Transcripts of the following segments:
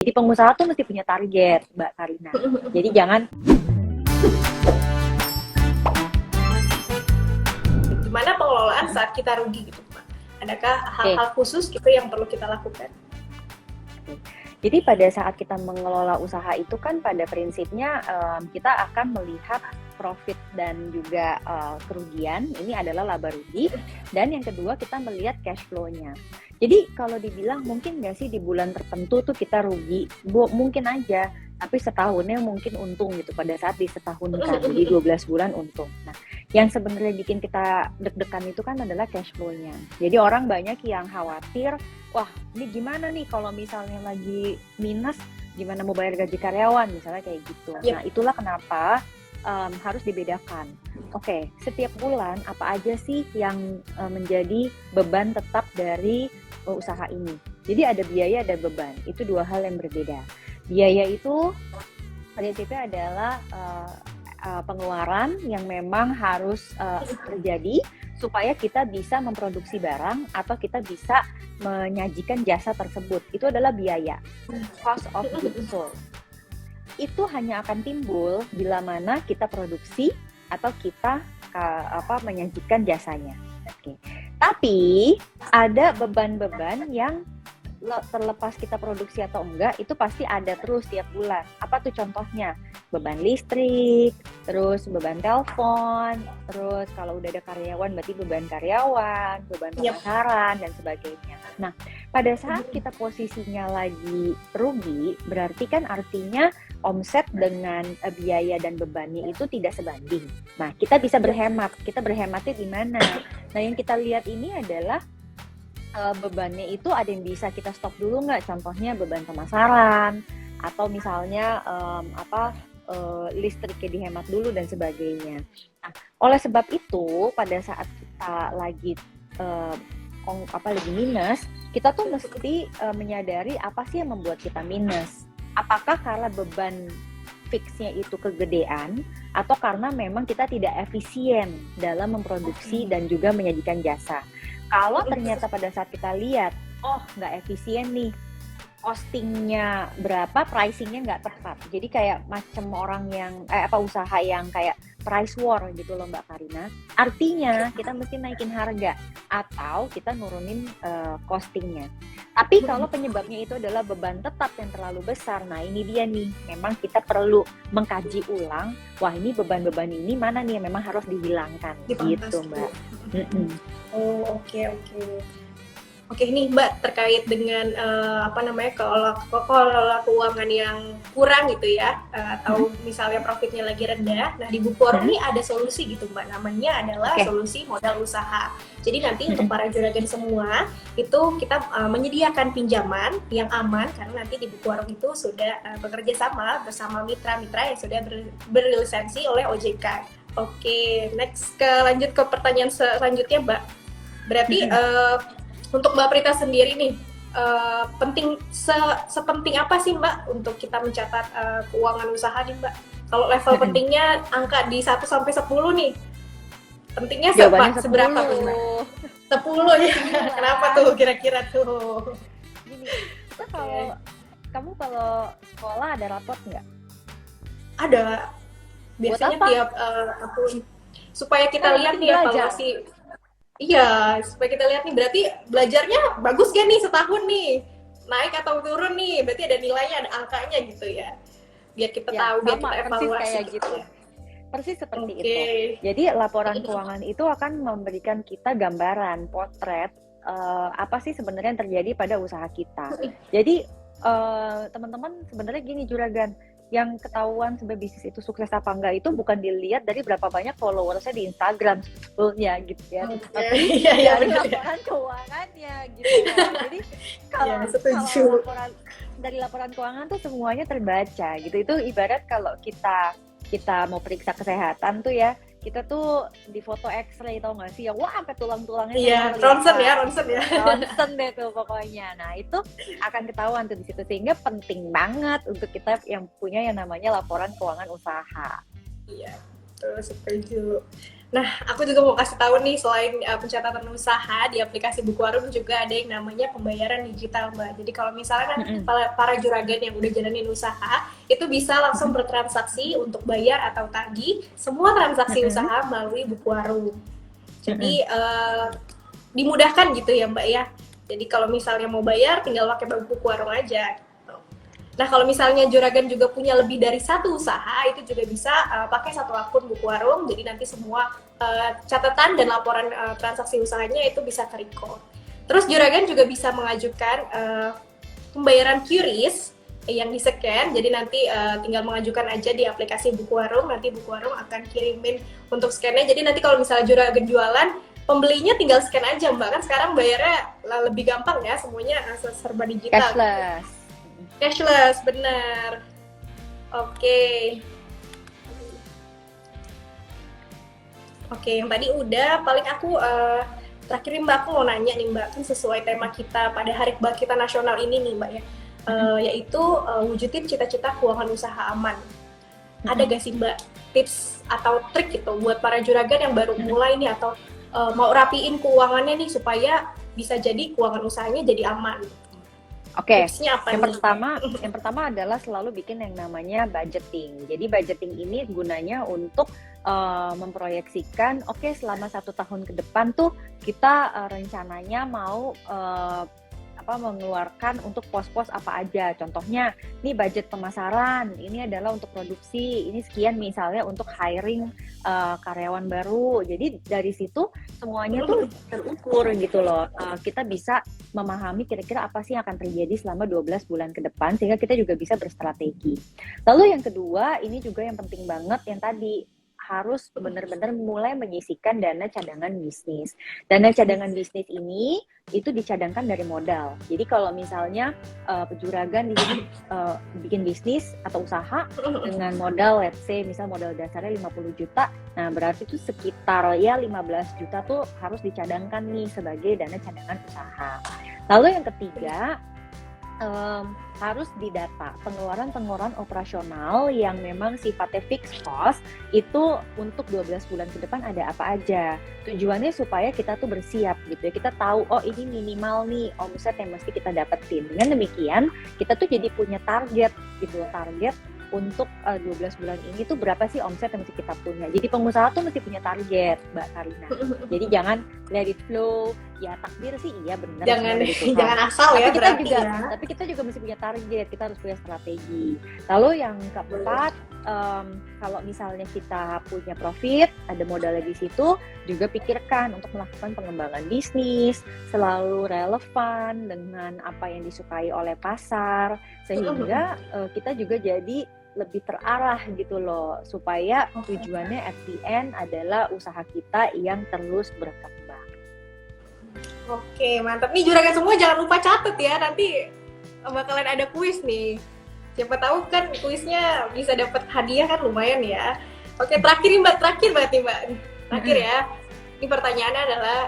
Jadi pengusaha tuh mesti punya target, Mbak Karina. Jadi jangan gimana pengelolaan saat kita rugi gitu, Mbak? Adakah hal-hal khusus gitu yang perlu kita lakukan? Jadi pada saat kita mengelola usaha itu kan pada prinsipnya kita akan melihat profit dan juga kerugian, ini adalah laba rugi, dan yang kedua kita melihat cash flow-nya. Jadi kalau dibilang mungkin nggak sih di bulan tertentu tuh kita rugi, mungkin aja, tapi setahunnya mungkin untung gitu pada saat disetahunkan, jadi 12 bulan untung. Nah, yang sebenarnya bikin kita deg-degan itu kan adalah cash flow-nya. Jadi orang banyak yang khawatir, wah ini gimana nih kalau misalnya lagi minus, gimana mau bayar gaji karyawan, misalnya kayak gitu. Nah itulah kenapa harus dibedakan. Oke, setiap bulan apa aja sih yang menjadi beban tetap dari usaha ini. Jadi ada biaya, ada beban. Itu dua hal yang berbeda. Biaya itu prinsipnya adalah pengeluaran yang memang harus terjadi supaya kita bisa memproduksi barang atau kita bisa menyajikan jasa tersebut. Itu adalah biaya, cost of goods sold. Itu hanya akan timbul bila mana kita produksi atau kita menyajikan jasanya. Oke. Tapi ada beban-beban yang terlepas kita produksi atau enggak, itu pasti ada terus tiap bulan. Apa tuh contohnya? Beban listrik, terus beban telepon, terus kalau udah ada karyawan berarti beban karyawan, beban pemasaran, dan sebagainya. Nah, pada saat kita posisinya lagi rugi, berarti kan artinya omset dengan biaya dan bebannya itu tidak sebanding. Nah, kita bisa berhemat. Kita berhematnya di mana? Nah, yang kita lihat ini adalah bebannya itu ada yang bisa kita stop dulu nggak? Contohnya beban pemasaran atau misalnya listriknya dihemat dulu dan sebagainya. Nah, oleh sebab itu pada saat kita lagi lagi minus, kita tuh mesti menyadari apa sih yang membuat kita minus. Apakah karena beban fixnya itu kegedean atau karena memang kita tidak efisien dalam memproduksi dan juga menyajikan jasa. Kalau ternyata pada saat kita lihat, oh nggak efisien nih, costingnya berapa, pricingnya nggak tepat. Jadi kayak macam orang yang usaha yang kayak price war gitu loh Mbak Karina. Artinya kita mesti naikin harga atau kita nurunin costingnya. Tapi kalau penyebabnya itu adalah beban tetap yang terlalu besar, nah ini dia nih, memang kita perlu mengkaji ulang. Wah ini beban-beban ini mana nih yang memang harus dihilangkan gitu Mbak. Oh oke. Oke, ini Mbak terkait dengan kelola keuangan yang kurang gitu ya, atau misalnya profitnya lagi rendah. Nah di Bookworm ini ada solusi gitu Mbak, namanya adalah solusi modal usaha. Jadi nanti untuk para juragan semua itu kita menyediakan pinjaman yang aman karena nanti di Bookworm itu sudah bekerja sama bersama mitra-mitra yang sudah berlisensi oleh OJK. Oke, lanjut ke pertanyaan selanjutnya Mbak. Berarti untuk Mbak Prita sendiri nih, sepenting apa sih Mbak untuk kita mencatat keuangan usaha nih Mbak? Kalau level pentingnya angka di 1 sampai 10 nih, pentingnya seberapa tuh Mbak? 10 ya? Kenapa tuh kira-kira tuh? Gini, kita kamu kalau sekolah ada rapot nggak? Ada. Biasanya tiap tahun. Supaya kita lihat nih evaluasi. Iya, supaya kita lihat nih, berarti belajarnya bagus gak nih setahun nih? Naik atau turun nih? Berarti ada nilainya, ada angkanya gitu ya? Biar kita tahu, biar kita evaluasi kayak gitu. Persis seperti itu. Jadi laporan keuangan itu akan memberikan kita gambaran, potret, apa sih sebenarnya yang terjadi pada usaha kita. Jadi teman-teman sebenarnya gini juragan, yang ketahuan sebagai bisnis itu sukses apa enggak itu bukan dilihat dari berapa banyak followersnya di Instagram sebetulnya gitu ya, tapi dari laporan keuangannya gitu kan. Jadi kalau dari laporan keuangan tuh semuanya terbaca gitu. Itu ibarat kalau kita mau periksa kesehatan tuh ya, kita tuh di foto X-ray tau gak sih, yang wah sampai tulang-tulangnya ronsen deh tuh pokoknya. Nah itu akan ketahuan tuh di situ, sehingga penting banget untuk kita yang punya yang namanya laporan keuangan usaha. Iya, setuju. Nah, aku juga mau kasih tahu nih, selain pencatatan usaha di aplikasi Buku Warung juga ada yang namanya pembayaran digital, Mbak. Jadi kalau misalnya kan Mm-mm. para juragan yang udah jalanin usaha, itu bisa langsung Mm-mm. bertransaksi untuk bayar atau tagih semua transaksi Mm-mm. usaha melalui Buku Warung. Mm-mm. Jadi dimudahkan gitu ya, Mbak ya. Jadi kalau misalnya mau bayar, tinggal pakai Buku Warung aja. Nah, kalau misalnya juragan juga punya lebih dari satu usaha, itu juga bisa pakai satu akun Buku Warung. Jadi nanti semua catatan dan laporan transaksi usahanya itu bisa terrecord. Terus juragan juga bisa mengajukan pembayaran QRIS yang di-scan. Jadi nanti tinggal mengajukan aja di aplikasi Buku Warung. Nanti Buku Warung akan kirimin untuk scan-nya. Jadi nanti kalau misalnya juragan jualan, pembelinya tinggal scan aja, Mbak. Kan sekarang bayarnya lebih gampang ya, semuanya serba digital. Cashless. Cashless, benar. Oke. Oke, yang tadi udah. Paling aku terakhir nih Mbak, aku mau nanya nih Mbak, kan sesuai tema kita pada Hari Kebangkitan Nasional ini nih Mbak ya, yaitu wujudin cita-cita keuangan usaha aman. Ada gak sih Mbak tips atau trik gitu buat para juragan yang baru mulai nih atau mau rapiin keuangannya nih supaya bisa jadi keuangan usahanya jadi aman? Oke, Tipsnya apa yang nih? pertama adalah selalu bikin yang namanya budgeting. Jadi budgeting ini gunanya untuk memproyeksikan, oke, selama 1 tahun ke depan tuh kita rencananya mau mengeluarkan untuk pos-pos apa aja. Contohnya, nih budget pemasaran, ini adalah untuk produksi, ini sekian misalnya untuk hiring karyawan baru. Jadi dari situ semuanya tuh terukur gitu loh. Kita bisa memahami kira-kira apa sih yang akan terjadi selama 12 bulan ke depan, sehingga kita juga bisa berstrategi. Lalu yang kedua, ini juga yang penting banget, yang tadi harus benar-benar mulai menyisihkan dana cadangan bisnis. Dana cadangan bisnis ini itu dicadangkan dari modal. Jadi kalau misalnya juragan di sini bikin bisnis atau usaha dengan modal, let's say misal modal dasarnya 50 juta, nah berarti itu sekitar ya 15 juta tuh harus dicadangkan nih sebagai dana cadangan usaha. Lalu yang ketiga, harus didata pengeluaran operasional yang memang sifatnya fixed cost itu untuk 12 bulan ke depan ada apa aja. Tujuannya supaya kita tuh bersiap gitu ya. Kita tahu, oh ini minimal nih omset yang mesti kita dapetin. Dengan demikian, kita tuh jadi punya target gitu, target untuk 12 bulan ini tuh berapa sih omset yang mesti kita punya. Jadi pengusaha tuh mesti punya target, Mbak Karina. Jadi jangan let it flow. Ya takdir sih iya benar. Jangan asal tapi ya. Tapi kita juga mesti punya target. Kita harus punya strategi. Lalu yang keempat, kalau misalnya kita punya profit, ada modalnya di situ, juga pikirkan untuk melakukan pengembangan bisnis, selalu relevan dengan apa yang disukai oleh pasar, sehingga kita juga jadi lebih terarah gitu loh, supaya tujuannya at the end adalah usaha kita yang terus berkembang. Oke, mantap. Nih juragan semua jangan lupa catat ya, nanti bakalan ada kuis nih. Siapa tahu kan kuisnya bisa dapat hadiah kan, lumayan ya. Oke, terakhir banget nih Mbak. Terakhir ya. Ini pertanyaannya adalah,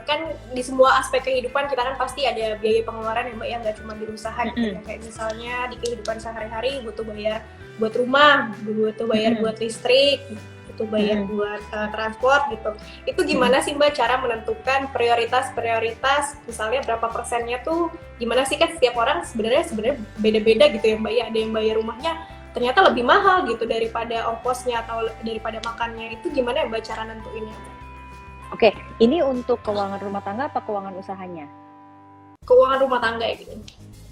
kan di semua aspek kehidupan kita kan pasti ada biaya pengeluaran ya Mbak ya, nggak cuma di usaha gitu. Kayak misalnya di kehidupan sehari-hari butuh bayar buat rumah, butuh bayar buat listrik, butuh bayar buat transport gitu. Itu gimana sih Mbak cara menentukan prioritas, misalnya berapa persennya tuh, gimana sih kan setiap orang sebenarnya beda-beda gitu ya Mbak ya, ada yang bayar rumahnya ternyata lebih mahal gitu daripada ongkosnya atau daripada makannya. Itu gimana Mbak cara nentuinnya? Oke, ini untuk keuangan rumah tangga apa keuangan usahanya? Keuangan rumah tangga ya gitu.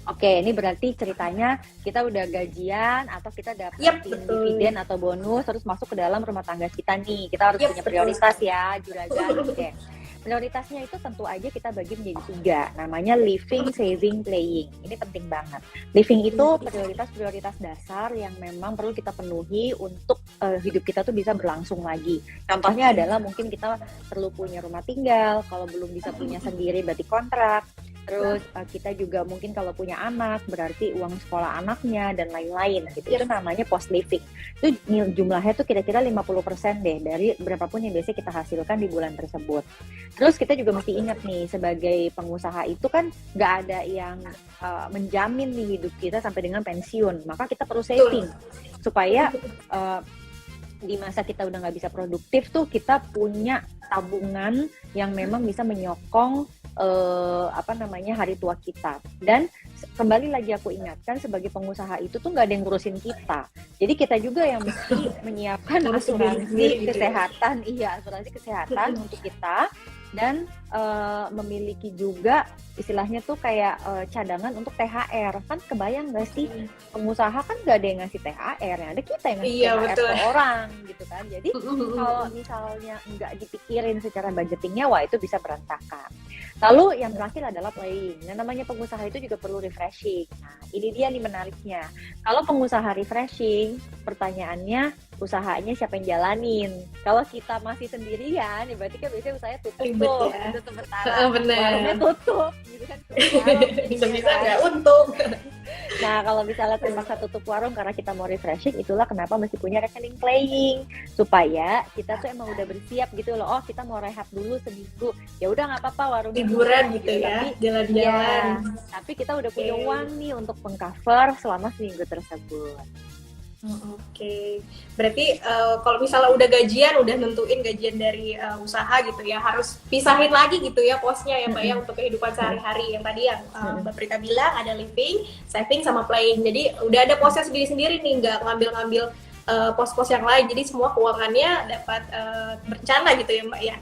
Oke, ini berarti ceritanya kita udah gajian atau kita dapetin dividen atau bonus terus masuk ke dalam rumah tangga kita nih. Kita harus punya prioritas ya, juragan. Oke. Prioritasnya itu tentu aja kita bagi menjadi 3, namanya living, saving, playing. Ini penting banget. Living itu prioritas-prioritas dasar yang memang perlu kita penuhi untuk hidup kita tuh bisa berlangsung lagi. Contohnya adalah mungkin kita perlu punya rumah tinggal, kalau belum bisa punya sendiri berarti kontrak. Terus kita juga mungkin kalau punya anak berarti uang sekolah anaknya dan lain-lain gitu. Itu namanya post living. Itu jumlahnya tuh kira-kira 50% deh dari berapapun yang biasa kita hasilkan di bulan tersebut. Terus kita juga mesti ingat nih, sebagai pengusaha itu kan nggak ada yang menjamin nih hidup kita sampai dengan pensiun. Maka kita perlu saving supaya di masa kita udah nggak bisa produktif tuh kita punya tabungan yang memang bisa menyokong hari tua kita. Dan kembali lagi aku ingatkan, sebagai pengusaha itu tuh nggak ada yang ngurusin kita. Jadi kita juga yang mesti menyiapkan asuransi kesehatan, asuransi kesehatan untuk kita, dan memiliki juga istilahnya tuh kayak cadangan untuk THR. Kan kebayang nggak sih, pengusaha kan nggak ada yang ngasih THR, yang ada kita yang ngasih THR ke orang gitu kan. Jadi kalau misalnya nggak dipikirin secara budgetingnya, wah itu bisa berantakan. Lalu yang terakhir adalah playing. Nah, namanya pengusaha itu juga perlu refreshing. Nah, ini dia nih menariknya. Kalau pengusaha refreshing, pertanyaannya usahanya siapa yang jalanin? Kalau kita masih sendirian, ya berarti kan biasanya usahanya tutup tuh, untuk sementara. Warungnya tutup, gitu kan. Bisa nggak untung. Nah, kalau misalnya terpaksa tutup warung karena kita mau refreshing, itulah kenapa mesti punya rekening playing, supaya kita tuh emang udah bersiap gitu loh. Oh, kita mau rehat dulu seminggu, ya udah nggak apa-apa warung liburan gitu ya, jalan-jalan. Tapi kita udah punya uang nih untuk mengcover selama seminggu tersebut. Oke. Berarti kalau misalnya udah gajian, udah nentuin gajian dari usaha gitu ya, harus pisahin lagi gitu ya posnya ya Mbak ya, untuk kehidupan sehari-hari. Yang tadi yang Mbak Prita bilang ada living, saving, sama playing. Jadi udah ada posnya sendiri-sendiri nih, nggak ngambil-ngambil pos-pos yang lain. Jadi semua keuangannya dapat berencana gitu ya Mbak ya.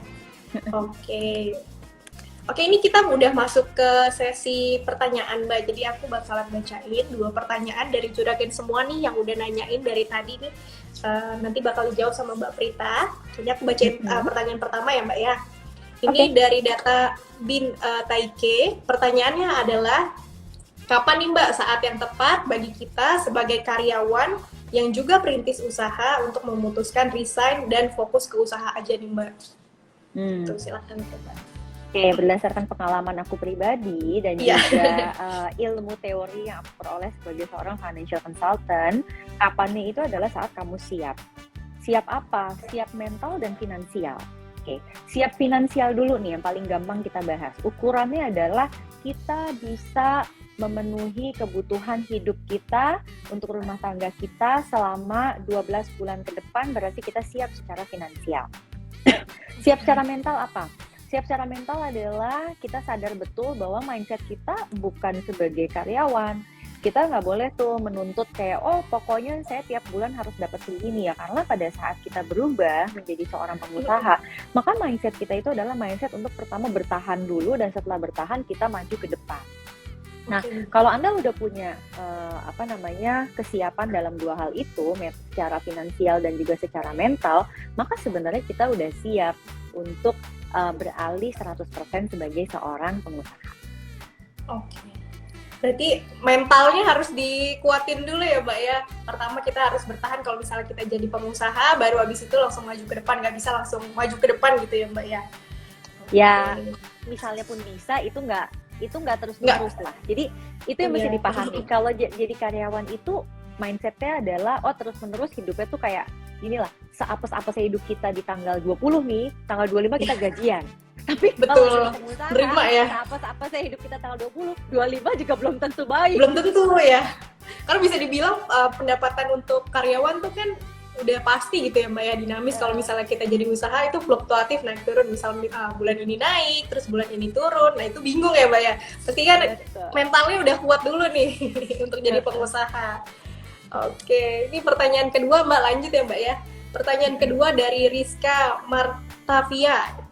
Oke. Oke, ini kita udah masuk ke sesi pertanyaan Mbak. Jadi aku bakalan bacain 2 pertanyaan dari Juragan semua nih yang udah nanyain dari tadi nih. Nanti bakal dijawab sama Mbak Prita. Jadi aku bacain pertanyaan pertama ya Mbak ya. Ini dari data Bin Taike. Pertanyaannya adalah, kapan nih Mbak saat yang tepat bagi kita sebagai karyawan yang juga perintis usaha untuk memutuskan resign dan fokus ke usaha aja nih Mbak? Tuh, silakan Mbak. Oke, berdasarkan pengalaman aku pribadi dan juga ilmu teori yang aku peroleh sebagai seorang financial consultant, kapannya itu adalah saat kamu siap. Siap apa? Siap mental dan finansial. Oke, siap finansial dulu nih yang paling gampang kita bahas. Ukurannya adalah kita bisa memenuhi kebutuhan hidup kita untuk rumah tangga kita selama 12 bulan ke depan, berarti kita siap secara finansial. Siap secara mental apa? Siap secara mental adalah kita sadar betul bahwa mindset kita bukan sebagai karyawan. Kita nggak boleh tuh menuntut kayak, oh pokoknya saya tiap bulan harus dapat segini ya. Karena pada saat kita berubah menjadi seorang pengusaha, maka mindset kita itu adalah mindset untuk pertama bertahan dulu, dan setelah bertahan kita maju ke depan. Nah, kalau Anda udah punya kesiapan dalam 2 hal itu, secara finansial dan juga secara mental, maka sebenarnya kita udah siap untuk beralih 100% sebagai seorang pengusaha. Oke. Berarti mentalnya harus dikuatin dulu ya Mbak ya. Pertama kita harus bertahan kalau misalnya kita jadi pengusaha, baru habis itu langsung maju ke depan, nggak bisa langsung maju ke depan gitu ya Mbak ya. Ya, misalnya pun bisa, itu nggak terus-menerus lah. Jadi itu yang mesti dipahami. Kalau jadi karyawan itu mindsetnya adalah, oh terus-menerus hidupnya tuh kayak inilah, seapes-apesnya hidup kita di tanggal 20 nih, tanggal 25 kita gajian. Tapi kalau pengusaha, seapes-apesnya hidup kita tanggal 20, 25 juga belum tentu baik. Belum tentu ya. Karena bisa dibilang pendapatan untuk karyawan tuh kan udah pasti gitu ya Mbak ya, dinamis. Kalau misalnya kita jadi usaha itu fluktuatif, naik turun. Misalnya bulan ini naik, terus bulan ini turun. Nah itu bingung ya Mbak ya. Berarti kan mentalnya udah kuat dulu nih untuk jadi pengusaha. Oke, ini pertanyaan kedua Mbak, lanjut ya Mbak ya. Pertanyaan kedua dari Rizka Martavia.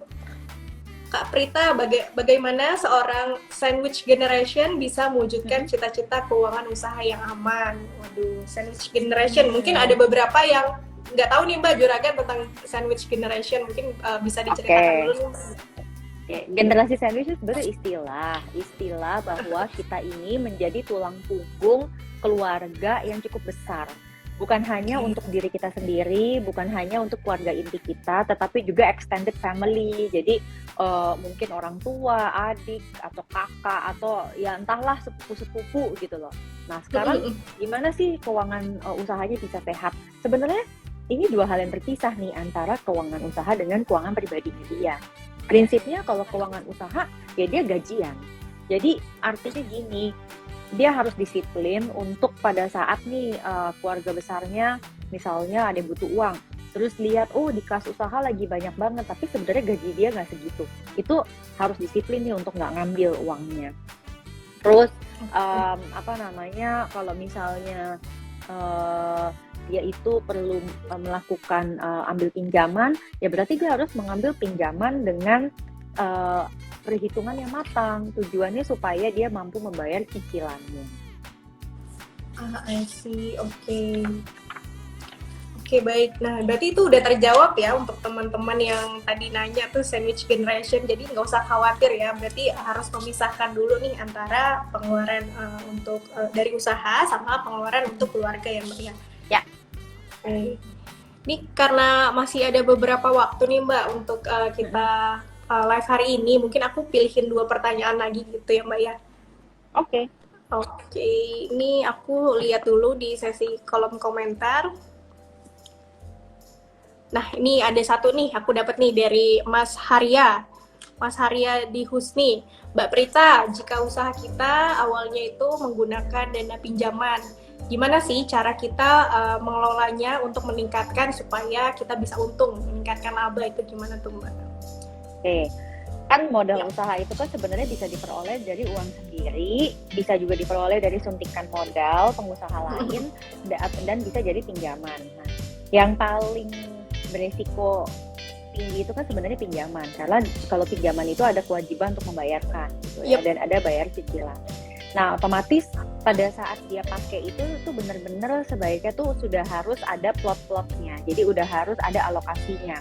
Kak Prita, bagaimana seorang sandwich generation bisa mewujudkan cita-cita keuangan usaha yang aman? Waduh, sandwich generation. Mungkin ada beberapa yang nggak tahu nih Mbak Juragan tentang sandwich generation. Mungkin bisa diceritakan dulu nih. Generasi sandwich itu sebenarnya istilah bahwa kita ini menjadi tulang punggung keluarga yang cukup besar. Bukan hanya untuk diri kita sendiri, bukan hanya untuk keluarga inti kita, tetapi juga extended family. Jadi mungkin orang tua, adik, atau kakak, atau ya entahlah sepupu-sepupu gitu loh. Nah sekarang gimana sih keuangan usahanya bisa sehat? Sebenarnya ini 2 hal yang terpisah nih, antara keuangan usaha dengan keuangan pribadinya dia. Prinsipnya kalau keuangan usaha, ya dia gajian. Jadi artinya gini, dia harus disiplin untuk pada saat nih keluarga besarnya misalnya ada yang butuh uang, terus lihat oh di kas usaha lagi banyak banget tapi sebenarnya gaji dia nggak segitu, itu harus disiplin nih untuk nggak ngambil uangnya. Terus apa namanya, kalau misalnya dia itu perlu melakukan ambil pinjaman, ya berarti dia harus mengambil pinjaman dengan perhitungan yang matang. Tujuannya supaya dia mampu membayar cicilannya. I see, oke. Oke, baik. Nah, berarti itu udah terjawab ya untuk teman-teman yang tadi nanya tuh sandwich generation. Jadi nggak usah khawatir ya. Berarti harus memisahkan dulu nih antara pengeluaran untuk dari usaha sama pengeluaran untuk keluarga ya, Mbak ya. Ya. Oke. Ini karena masih ada beberapa waktu nih, Mbak, untuk kita live hari ini. Mungkin aku pilihin 2 pertanyaan lagi gitu ya, Mbak ya. Oke. Oke, ini aku lihat dulu di sesi kolom komentar. Nah, ini ada satu nih, aku dapat nih dari Mas Harya. Mas Harya di Husni. Mbak Prita, jika usaha kita awalnya itu menggunakan dana pinjaman, gimana sih cara kita mengelolanya untuk meningkatkan supaya kita bisa untung, meningkatkan laba itu gimana tuh, Mbak? Oke. Kan modal usaha itu kan sebenarnya bisa diperoleh dari uang sendiri, bisa juga diperoleh dari suntikan modal pengusaha lain, dan bisa jadi pinjaman. Nah, yang paling beresiko tinggi itu kan sebenarnya pinjaman, karena kalau pinjaman itu ada kewajiban untuk membayarkan gitu ya, dan ada bayar cicilan. Nah, otomatis pada saat dia pakai itu tuh benar-benar sebaiknya tuh sudah harus ada plot-plotnya, jadi udah harus ada alokasinya.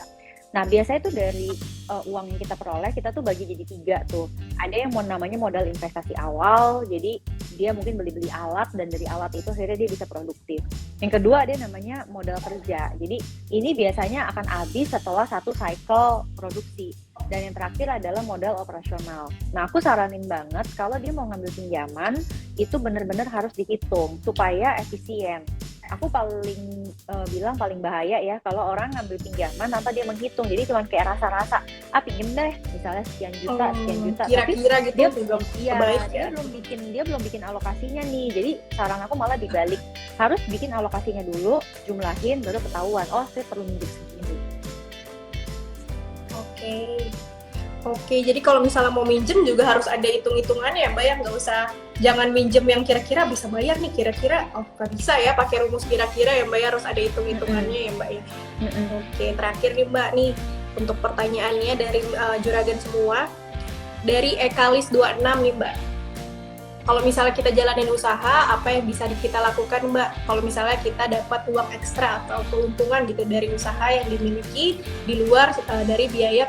Nah, biasanya tuh dari uang yang kita peroleh, kita tuh bagi jadi 3 tuh. Ada yang namanya modal investasi awal, jadi dia mungkin beli-beli alat, dan dari alat itu akhirnya dia bisa produktif. Yang kedua ada yang namanya modal kerja, jadi ini biasanya akan habis setelah 1 cycle produksi. Dan yang terakhir adalah modal operasional. Nah, aku saranin banget kalau dia mau ngambil pinjaman, itu benar-benar harus dihitung supaya efisien. Aku paling bilang paling bahaya ya kalau orang ngambil pinjaman tanpa dia menghitung, jadi cuma kayak rasa-rasa pinjem deh misalnya sekian juta kira-kira tapi gitu dia belum dia belum bikin alokasinya nih. Jadi saran aku malah dibalik, harus bikin alokasinya dulu, jumlahin, baru ketahuan oh saya perlu minjem segini. Oke, jadi kalau misalnya mau minjem juga harus ada hitung-hitungannya ya, Mbak ya, jangan minjem yang kira-kira bisa bayar nih, kira-kira nggak bisa ya pakai rumus kira-kira ya, Mbak ya, harus ada hitung-hitungannya ya, Mbak ya. Oke, terakhir nih, Mbak, nih untuk pertanyaannya dari juragan semua, dari Ekalis 26 nih, Mbak. Kalau misalnya kita jalanin usaha, apa yang bisa kita lakukan, Mbak? Kalau misalnya kita dapat uang ekstra atau keuntungan gitu dari usaha yang dimiliki di luar dari biaya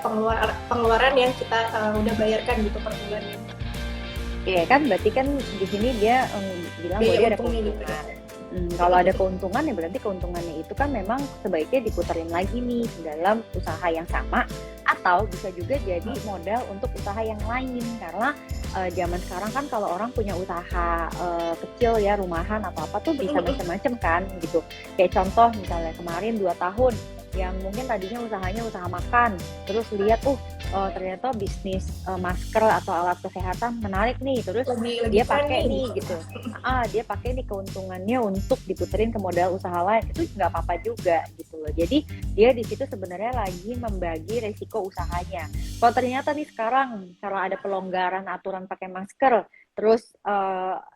pengeluaran yang kita udah bayarkan gitu per bulannya. Iya kan, berarti kan di sini dia bilang bahwa dia ada keuntungan. Kalau ada keuntungan ya berarti keuntungannya itu kan memang sebaiknya diputerin lagi nih dalam usaha yang sama, atau bisa juga jadi modal untuk usaha yang lain, karena zaman sekarang kan kalau orang punya usaha kecil ya, rumahan atau apa tuh bisa macam-macam kan gitu. Kayak contoh misalnya kemarin 2 tahun yang mungkin tadinya usahanya usaha makan, terus lihat ternyata bisnis masker atau alat kesehatan menarik nih, terus dia pakai nih gitu. Dia pakai nih keuntungannya untuk diputerin ke modal usaha lain, itu nggak apa-apa juga gitu loh. Jadi dia di situ sebenarnya lagi membagi resiko usahanya. Kalau ternyata nih sekarang kalau ada pelonggaran aturan pakai masker, terus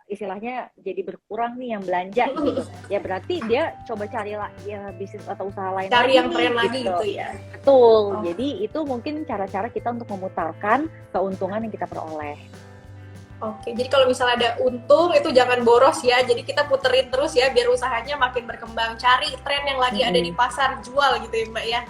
istilahnya jadi berkurang nih yang belanja gitu, ya berarti dia coba cari ya bisnis atau usaha lain, cari yang tren gitu. lagi gitu ya. Betul. Jadi itu mungkin cara-cara kita untuk memutarkan keuntungan yang kita peroleh. Oke, jadi kalau misalnya ada untung itu jangan boros ya, jadi kita puterin terus ya biar usahanya makin berkembang, cari tren yang lagi ada di pasar, jual gitu ya, Mbak ya.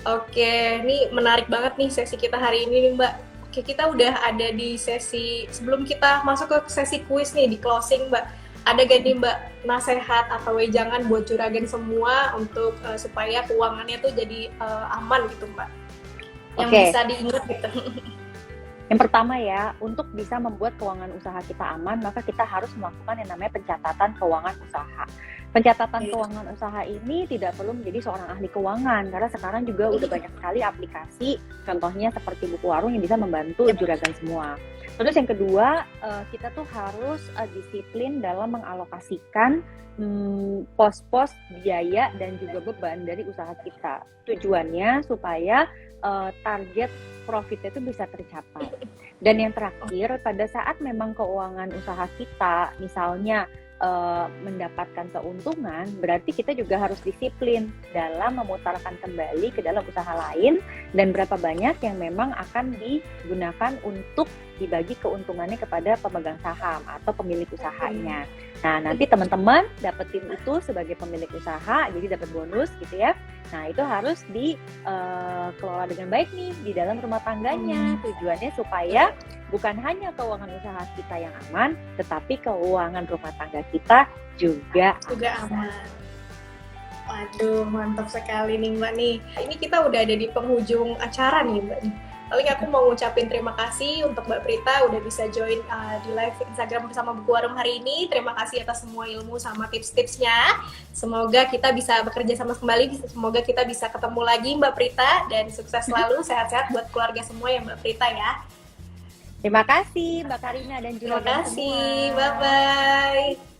Oke, ini menarik banget nih sesi kita hari ini nih, Mbak. Oke, kita udah ada di sesi, sebelum kita masuk ke sesi kuis nih, di closing, Mbak. Ada gak nih, Mbak, nasihat atau wejangan buat juragan semua untuk supaya keuangannya tuh jadi aman gitu, Mbak? Yang bisa diingat gitu. Yang pertama ya, untuk bisa membuat keuangan usaha kita aman, maka kita harus melakukan yang namanya pencatatan keuangan usaha. Pencatatan keuangan usaha ini tidak perlu menjadi seorang ahli keuangan, karena sekarang juga udah banyak sekali aplikasi, contohnya seperti Buku Warung yang bisa membantu juragan semua. Terus yang kedua, kita tuh harus disiplin dalam mengalokasikan pos-pos biaya dan juga beban dari usaha kita. Tujuannya supaya target profitnya itu bisa tercapai. Dan yang terakhir, pada saat memang keuangan usaha kita, misalnya mendapatkan keuntungan, berarti kita juga harus disiplin dalam memutarkan kembali ke dalam usaha lain, dan berapa banyak yang memang akan digunakan untuk dibagi keuntungannya kepada pemegang saham atau pemilik usahanya. Nah, nanti teman-teman dapetin itu sebagai pemilik usaha, jadi dapat bonus gitu ya. Nah, itu harus dikelola dengan baik nih di dalam rumah tangganya. Tujuannya supaya bukan hanya keuangan usaha kita yang aman, tetapi keuangan rumah tangga kita juga aman. Waduh, mantap sekali nih Mbak nih. Ini kita udah ada di penghujung acara nih Mbak. Paling aku mau ngucapin terima kasih untuk Mbak Prita udah bisa join di live Instagram bersama Buku Warung hari ini. Terima kasih atas semua ilmu sama tips-tipsnya. Semoga kita bisa bekerja sama kembali. Semoga kita bisa ketemu lagi Mbak Prita. Dan sukses selalu, sehat-sehat buat keluarga semua ya Mbak Prita ya. Terima kasih Mbak Karina dan juga terima kasih, bye-bye.